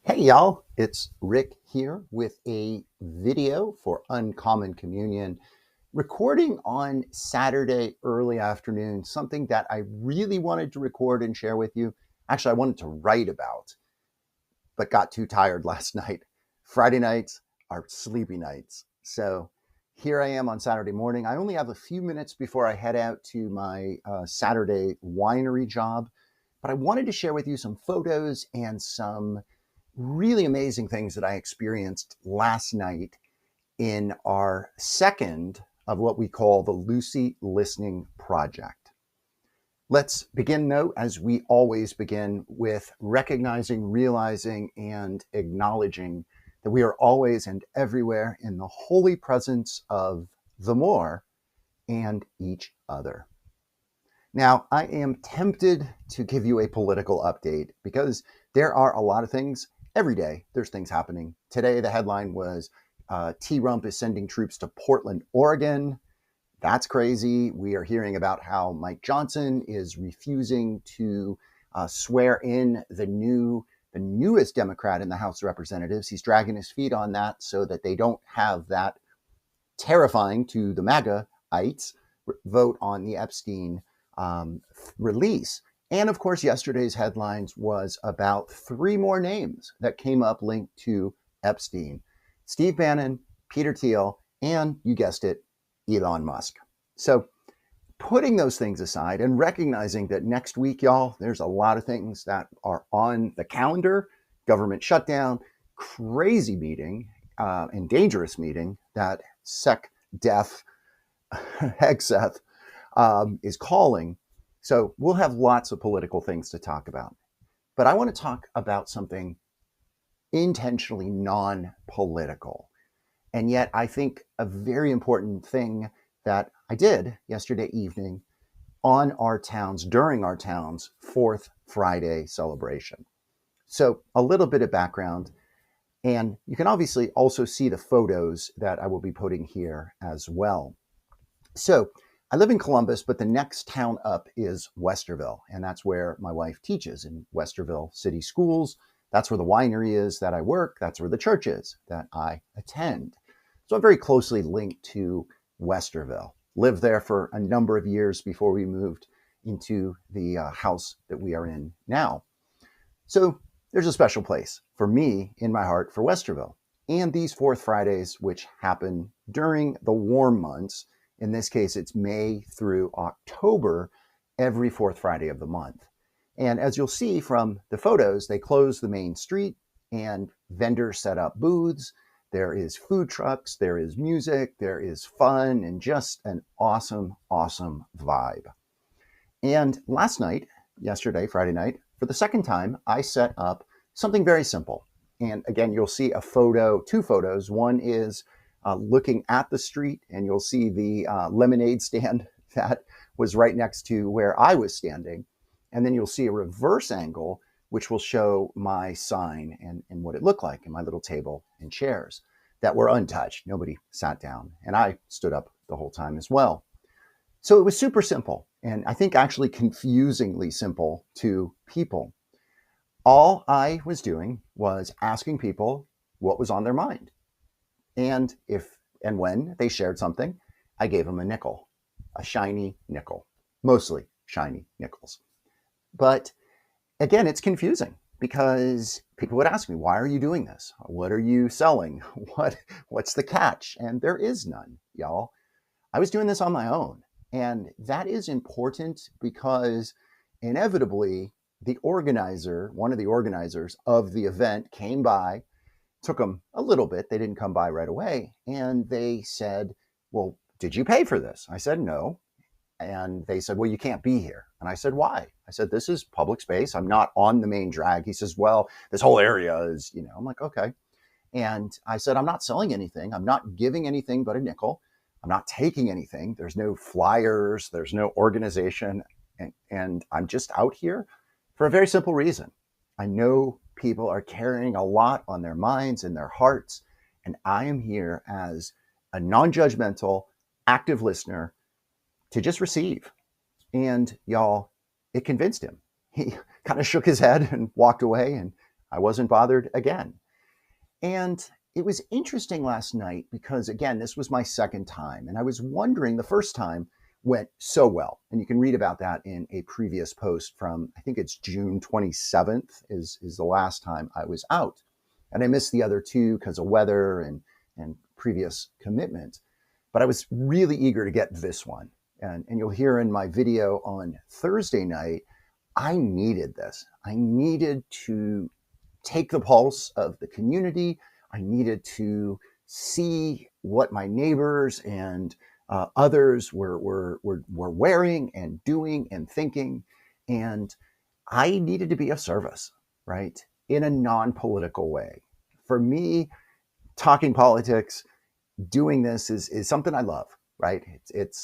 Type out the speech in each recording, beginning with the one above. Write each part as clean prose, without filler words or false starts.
Hey y'all, it's Rick here with a video for Uncommon Communion, recording on Saturday early afternoon, something that I really wanted to record and share with you. Actually, I wanted to write about, but got too tired last night. Friday nights are sleepy nights. So here I am on Saturday morning. I only have a few minutes before I head out to my Saturday winery job, but I wanted to share with you some photos and some really amazing things that I experienced last night in our second of what we call the Lucy Listening Project. Let's begin, though, as we always begin, with recognizing, realizing, and acknowledging that we are always and everywhere in the holy presence of the more and each other. Now, I am tempted to give you a political update because there are a lot of things every day. There's things happening. Today, the headline was T-Rump is sending troops to Portland, Oregon. That's crazy. We are hearing about how Mike Johnson is refusing to swear in the newest Democrat in the House of Representatives. He's dragging his feet on that so that they don't have that terrifying to the MAGA-ites vote on the Epstein release. And of course, yesterday's headlines was about three more names that came up linked to Epstein: Steve Bannon, Peter Thiel, and you guessed it, Elon Musk. So putting those things aside and recognizing that next week, y'all, there's a lot of things that are on the calendar: government shutdown, crazy meeting, and dangerous meeting that SecDef Hegseth is calling. So we'll have lots of political things to talk about. But I want to talk about something intentionally non-political. And yet I think a very important thing that I did yesterday evening on our town's, during our town's Fourth Friday celebration. So a little bit of background, and you can obviously also see the photos that I will be putting here as well. So I live in Columbus, but the next town up is Westerville, and that's where my wife teaches, in Westerville City Schools. That's where the winery is that I work. That's where the church is that I attend. So I'm very closely linked to Westerville. Lived there for a number of years before we moved into the house that we are in now. So there's a special place for me in my heart for Westerville. And these Fourth Fridays, which happen during the warm months, in this case, it's May through October, every fourth Friday of the month. And as you'll see from the photos, they close the main street and vendors set up booths. There is food trucks, there is music, there is fun, and just an awesome, awesome vibe. And last night, yesterday, Friday night, for the second time, I set up something very simple. And again, you'll see a photo, two photos. One is looking at the street, and you'll see the lemonade stand that was right next to where I was standing. And then you'll see a reverse angle, which will show my sign and what it looked like, and my little table and chairs that were untouched. Nobody sat down, and I stood up the whole time as well. So it was super simple, and I think actually confusingly simple to people. All I was doing was asking people what was on their mind. And if and when they shared something, I gave them a nickel, a shiny nickel, mostly shiny nickels. But again, it's confusing because people would ask me, why are you doing this? What are you selling? What's the catch? And there is none, y'all. I was doing this on my own. And that is important because inevitably the organizer, one of the organizers of the event, came by. Took them a little bit. They didn't come by right away. And they said, well, did you pay for this? I said, no. And they said, well, you can't be here. And I said, why? I said, this is public space. I'm not on the main drag. He says, well, this whole area is, I'm like, okay. And I said, I'm not selling anything. I'm not giving anything but a nickel. I'm not taking anything. There's no flyers. There's no organization. And I'm just out here for a very simple reason. I know people are carrying a lot on their minds and their hearts, and I am here as a non-judgmental, active listener to just receive. And y'all, it convinced him. He kind of shook his head and walked away, and I wasn't bothered again. And it was interesting last night because, again, this was my second time. And I was wondering, the first time went so well. And you can read about that in a previous post from, I think it's June 27th is the last time I was out. And I missed the other two because of weather and previous commitment. But I was really eager to get this one. And you'll hear in my video on Thursday night, I needed this. I needed to take the pulse of the community. I needed to see what my neighbors and others were wearing and doing and thinking. And I needed to be of service, right? In a non-political way. For me, talking politics, doing this is something I love, right?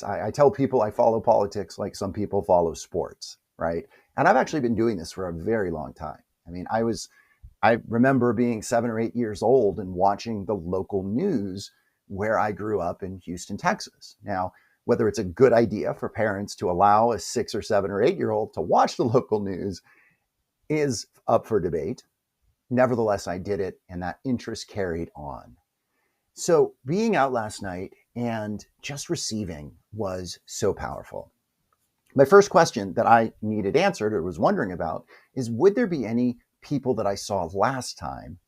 I tell people I follow politics like some people follow sports, right? And I've actually been doing this for a very long time. I mean, I remember being 7 or 8 years old and watching the local news where I grew up in Houston, Texas. Now, whether it's a good idea for parents to allow a 6 or 7 or 8-year-old to watch the local news is up for debate. Nevertheless, I did it, and that interest carried on. So being out last night and just receiving was so powerful. My first question that I needed answered or was wondering about is, would there be any people that I saw last time,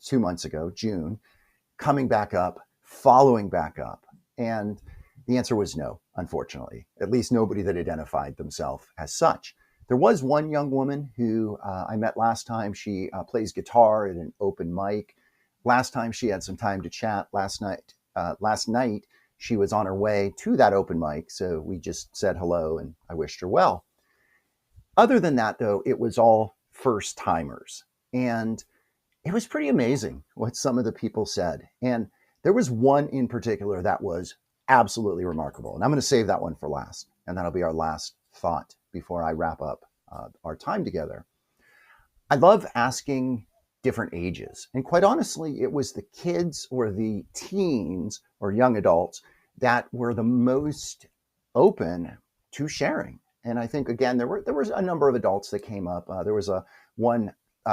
2 months ago, June, coming back up, following back up? And the answer was no, unfortunately, at least nobody that identified themselves as such. There was one young woman who I met last time. She plays guitar at an open mic. Last time she had some time to chat. Last night she was on her way to that open mic, so we just said hello and I wished her well. Other than that, though, it was all first timers, and it was pretty amazing what some of the people said. And there was one in particular that was absolutely remarkable, and I'm going to save that one for last, and that'll be our last thought before I wrap up our time together. I love asking different ages. And quite honestly, it was the kids or the teens or young adults that were the most open to sharing. And I think, again, there was a number of adults that came up. There was a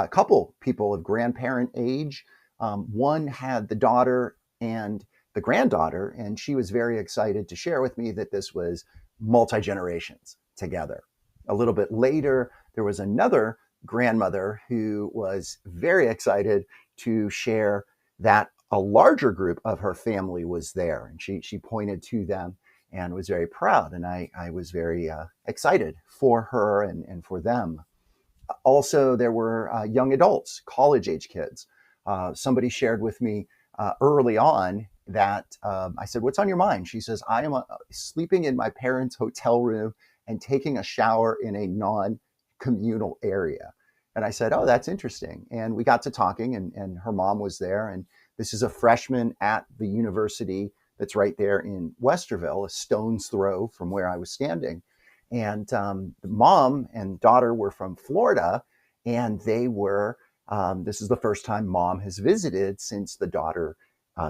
couple people of grandparent age. One had the daughter and the granddaughter, and she was very excited to share with me that this was multi-generations together. A little bit later, there was another grandmother who was very excited to share that a larger group of her family was there. And she pointed to them and was very proud. And I was very excited for her and for them. Also, there were young adults, college-age kids. Somebody shared with me early on that I said, "What's on your mind?" She says, "I am sleeping in my parents' hotel room and taking a shower in a non-communal area." And I said, "Oh, that's interesting." And we got to talking, and her mom was there. And this is a freshman at the university that's right there in Westerville, a stone's throw from where I was standing. And the mom and daughter were from Florida, and they were, this is the first time mom has visited since the daughter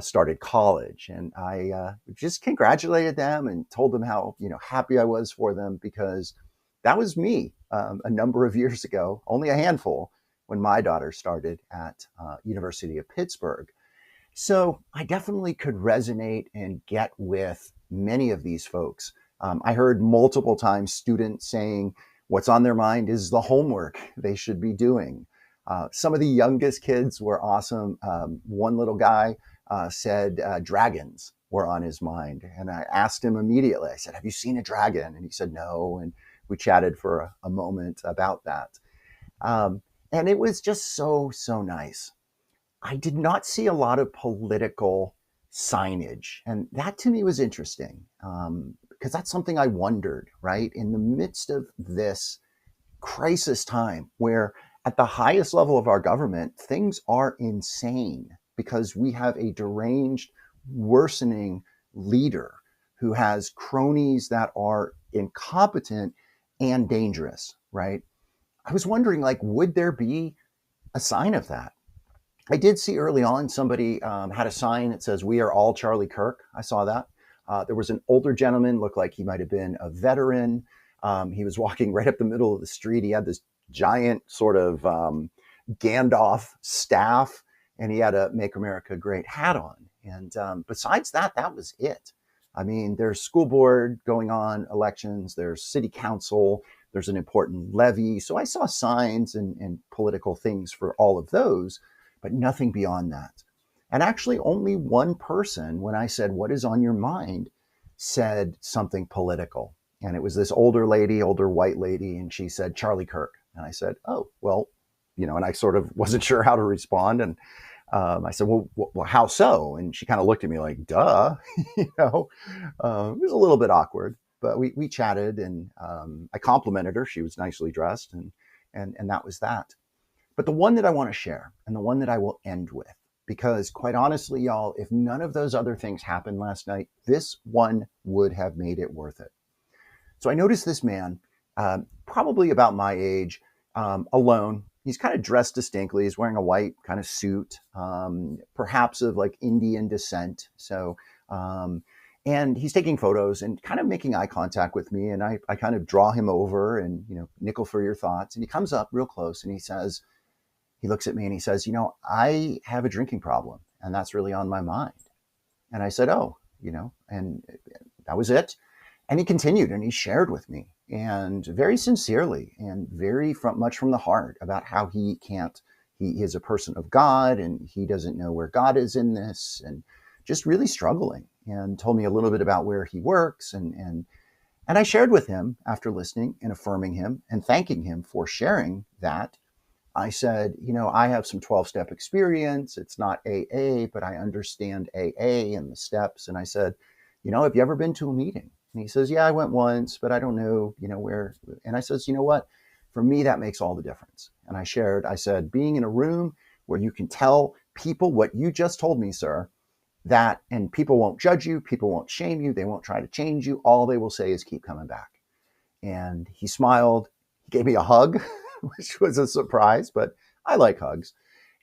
started college. And I just congratulated them and told them how happy I was for them, because that was me a number of years ago, only a handful, when my daughter started at University of Pittsburgh. So I definitely could resonate and get with many of these folks. I heard multiple times students saying what's on their mind is the homework they should be doing. Some of the youngest kids were awesome. One little guy said dragons were on his mind. And I asked him immediately, I said, "Have you seen a dragon?" And he said, "No." And we chatted for a moment about that. And it was just so nice. I did not see a lot of political signage. And that to me was interesting, because that's something I wondered, right? In the midst of this crisis time where at the highest level of our government, things are insane because we have a deranged, worsening leader who has cronies that are incompetent and dangerous, right? I was wondering, would there be a sign of that? I did see early on somebody had a sign that says, "We are all Charlie Kirk." I saw that. There was an older gentleman, looked like he might have been a veteran. He was walking right up the middle of the street. He had this giant sort of Gandalf staff, and he had a Make America Great hat on. And besides that, that was it. I mean, there's school board going on, elections, there's city council, there's an important levy. So I saw signs and political things for all of those, but nothing beyond that. And actually, only one person, when I said, "What is on your mind?" said something political. And it was this older lady, older white lady, and she said, "Charlie Kirk." And I said, "Oh, well," and I sort of wasn't sure how to respond. And I said, well, how so? And she kind of looked at me like, duh, it was a little bit awkward, but we chatted, and I complimented her. She was nicely dressed, and that was that. But the one that I want to share, and the one that I will end with, because quite honestly, y'all, if none of those other things happened last night, this one would have made it worth it. So I noticed this man, probably about my age, alone. He's kind of dressed distinctly. He's wearing a white kind of suit, perhaps of like Indian descent. So, and he's taking photos and kind of making eye contact with me. And I kind of draw him over and, nickel for your thoughts. And he comes up real close and he looks at me and he says, "I have a drinking problem, and that's really on my mind." And I said, "Oh, and that was it." And he continued and he shared with me, and very sincerely and very much from the heart, about how he is a person of God and he doesn't know where God is in this, and just really struggling, and told me a little bit about where he works. And I shared with him, after listening and affirming him and thanking him for sharing that. I said, I have some 12-step experience. It's not AA, but I understand AA and the steps. And I said, "Have you ever been to a meeting?" And he says, "Yeah, I went once, but I don't know, where." And I says, "You know what? For me, that makes all the difference." And I said, being in a room where you can tell people what you just told me, sir, and people won't judge you, people won't shame you, they won't try to change you. All they will say is keep coming back. And he smiled, he gave me a hug, which was a surprise, but I like hugs.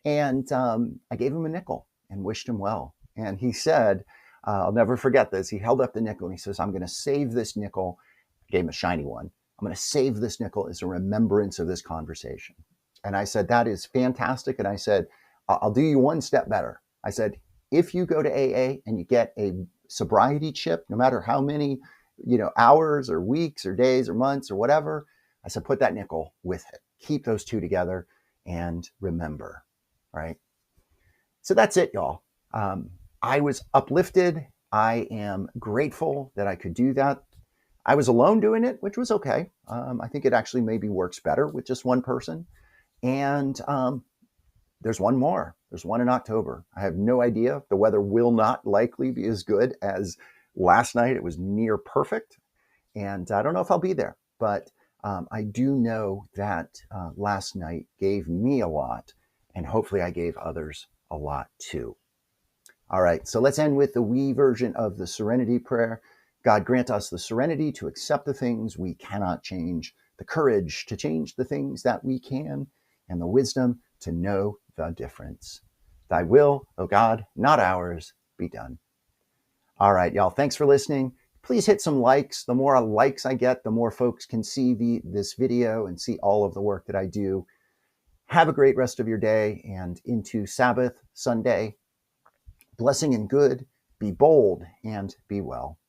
And I gave him a nickel and wished him well. And he said, I'll never forget this. He held up the nickel and he says, "I'm going to save this nickel." I gave him a shiny one. "I'm going to save this nickel as a remembrance of this conversation." And I said, "That is fantastic." And I said, "I'll do you one step better." I said, "If you go to AA and you get a sobriety chip, no matter how many, hours or weeks or days or months or whatever," I said, "put that nickel with it. Keep those two together and remember." Right? So that's it, y'all. I was uplifted. I am grateful that I could do that. I was alone doing it, which was okay. I think it actually maybe works better with just one person. And there's one more. There's one in October. I have no idea. The weather will not likely be as good as last night. It was near perfect. And I don't know if I'll be there, but I do know that last night gave me a lot, and hopefully I gave others a lot too. All right, so let's end with the we version of the Serenity Prayer. God, grant us the serenity to accept the things we cannot change, the courage to change the things that we can, and the wisdom to know the difference. Thy will, O God, not ours, be done. All right, y'all, thanks for listening. Please hit some likes. The more likes I get, the more folks can see this video and see all of the work that I do. Have a great rest of your day and into Sabbath Sunday. Blessing and good, be bold and be well.